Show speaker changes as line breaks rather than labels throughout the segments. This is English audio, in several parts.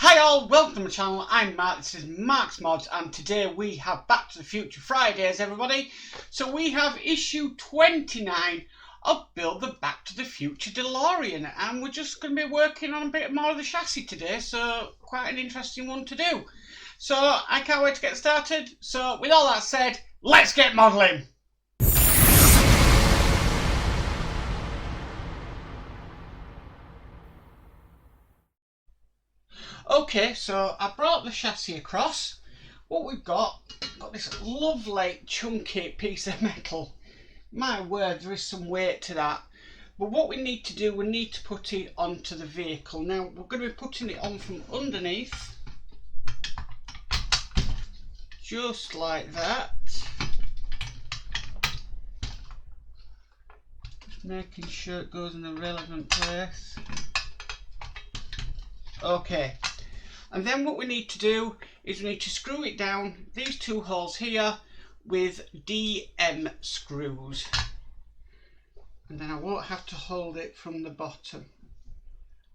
Hi all, welcome to my channel. I'm Mark, this is Mark's Mods, and today we have Back to the Future Fridays, everybody. So we have issue 29 of Build the Back to the Future Delorean, and we're just going to be working on a bit more of the chassis today, so quite an interesting one to do. So I can't wait to get started. So with all that said, let's get modelling. Okay, so I brought the chassis across. What we've got this lovely chunky piece of metal. My word, there is some weight to that. But what we need to do, we need to put it onto the vehicle. Now, we're going to be putting it on from underneath. Just like that. Just making sure it goes in the relevant place. Okay. And then what we need to do is we need to screw it down, these two holes here, with DM screws. And then I won't have to hold it from the bottom.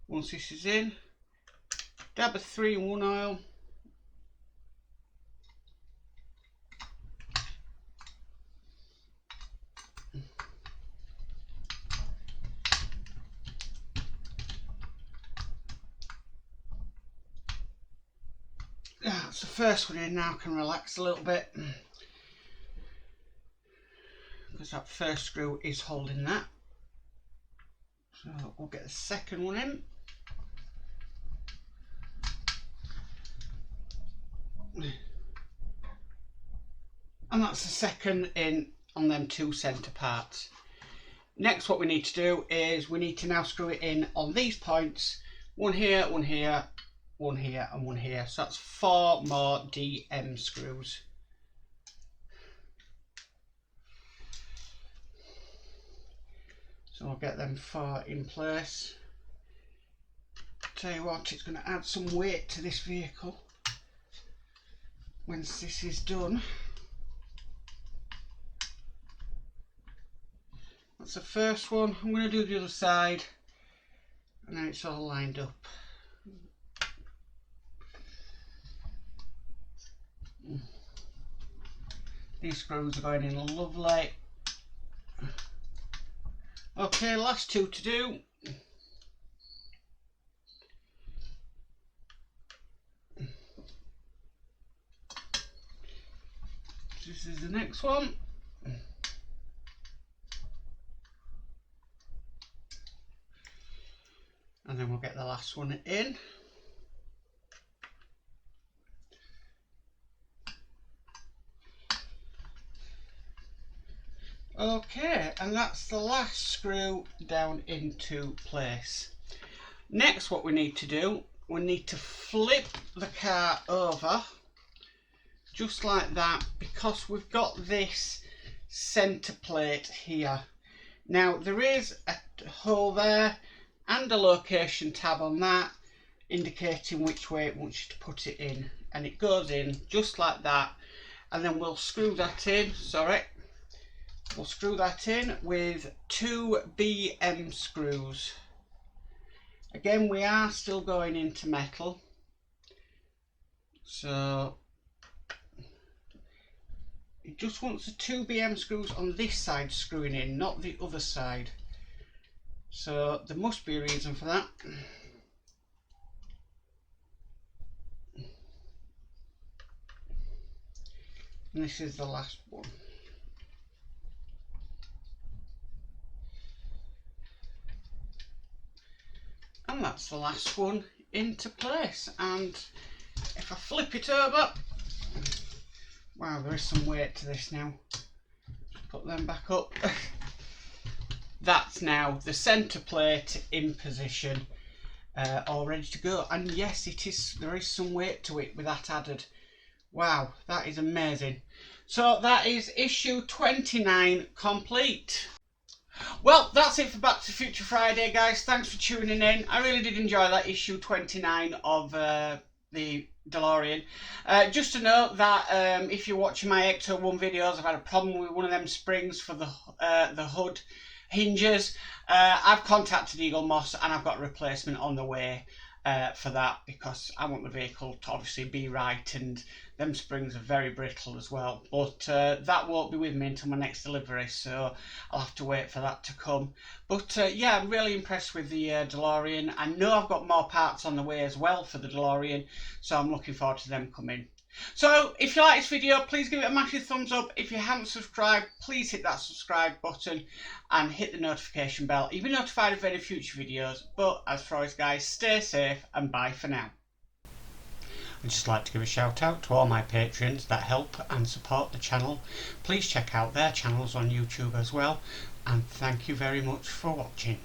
Once this is in, dab of 3-in-1 oil. That's the first one in. Now I can relax a little bit because that first screw is holding that. So we'll get the second one in. And that's the second in on them two centre parts. Next, what we need to do is we need to now screw it in on these points. One here, one here, one here and one here. So that's 4 more DM screws. So I'll get them 4 in place. Tell you what, it's going to add some weight to this vehicle once this is done. That's the first one. I'm going to do the other side and then it's all lined up. These screws are going in lovely. Okay, last two to do. This is the next one. And then we'll get the last one in. Okay, and that's the last screw down into place. Next, what we need to do, we need to flip the car over just like that, because we've got this centre plate here. Now there is a hole there and a location tab on that indicating which way it wants you to put it in, and it goes in just like that. And then we'll screw that in, we'll screw that in with 2 BM screws. Again, we are still going into metal, so it just wants the 2 BM screws on this side screwing in, not the other side. So there must be a reason for that. And this is the last one. And that's the last one into place. And if I flip it over, wow, there is some weight to this now. Just put them back up. That's now the centre plate in position, all ready to go. And yes, it is. There is some weight to it with that added. Wow, that is amazing. So that is issue 29 complete. Well, that's it for Back to the Future Friday, guys. Thanks for tuning in. I really did enjoy that issue 29 of the DeLorean. Just to note that if you're watching my Ecto 1 videos, I've had a problem with one of them springs for the hood hinges. I've contacted Eagle Moss and I've got a replacement on the way. for that, because I want the vehicle to obviously be right, and them springs are very brittle as well. But that won't be with me until my next delivery, so I'll have to wait for that to come. But yeah, I'm really impressed with the DeLorean. I know I've got more parts on the way as well for the DeLorean, so I'm looking forward to them coming. So if you like this video, please give it a massive thumbs up. If you haven't subscribed, please hit that subscribe button and hit the notification bell. You'll be notified of any future videos. But as for always, guys, stay safe and bye for now. I'd just like to give a shout out to all my patrons that help and support the channel. Please check out their channels on YouTube as well, and thank you very much for watching.